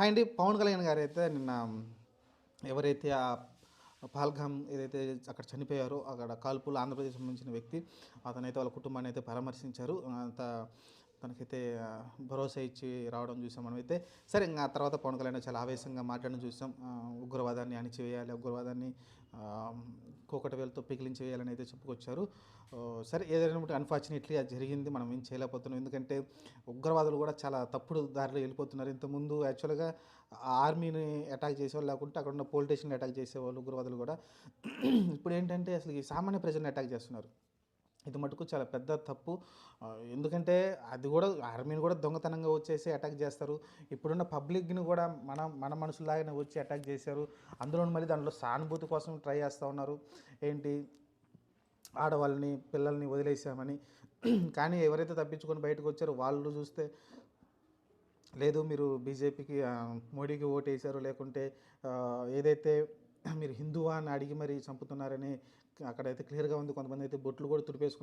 And Pawan Kalyan గారైతే నిన్న ఎవరైతే పహల్గామ్ ఏదైతే అక్కడ చనిపోయారో అక్కడ కాల్పులు ఆంధ్రప్రదేశ్ సంబంధించిన వ్యక్తి అతనైతే వాళ్ళ కుటుంబాన్ని అయితే పరామర్శించారు. అంత తనకైతే భరోసా ఇచ్చి రావడం చూసాం మనమైతే. సరే ఇంకా తర్వాత పవన్ కళ్యాణ్ చాలా ఆవేశంగా మాట్లాడడం చూసాం. ఉగ్రవాదాన్ని అణిచివేయాలి, ఉగ్రవాదాన్ని కూకటి వేలతో పిగిలించి వేయాలని అయితే చెప్పుకొచ్చారు. సరే ఏదైనా అన్ఫార్చునేట్లీ అది జరిగింది, మనం ఏం చేయలేకపోతున్నాం. ఎందుకంటే ఉగ్రవాదులు కూడా చాలా తప్పుడు దారిలో వెళ్ళిపోతున్నారు. ఇంతకుముందు యాక్చువల్గా ఆర్మీని అటాక్ చేసేవాళ్ళు, లేకుంటే అక్కడ ఉన్న పోలీస్ స్టేషన్లు అటాక్ చేసేవాళ్ళు ఉగ్రవాదులు కూడా. ఇప్పుడు ఏంటంటే అసలు ఈ సామాన్య ప్రజల్ని అటాక్ చేస్తున్నారు. ఇది మటుకు చాలా పెద్ద తప్పు. ఎందుకంటే అది కూడా ఆర్మీని కూడా దొంగతనంగా వచ్చేసి అటాక్ చేస్తారు. ఇప్పుడున్న పబ్లిక్ని కూడా మన మనుషులాగానే వచ్చి అటాక్ చేశారు. అందులో మళ్ళీ దాంట్లో సానుభూతి కోసం ట్రై చేస్తూ ఉన్నారు. ఏంటి, ఆడవాళ్ళని పిల్లల్ని వదిలేసామని. కానీ ఎవరైతే తప్పించుకొని బయటకు వచ్చారో వాళ్ళు చూస్తే లేదు మీరు బీజేపీకి మోడీకి ఓటేశారు, లేకుంటే ఏదైతే మీరు హిందువా అని అడిగి మరీ చంపుతున్నారని అక్కడైతే క్లియర్గా ఉంది. కొంతమంది అయితే బొట్లు కూడా తుడిపేసుకున్నారు.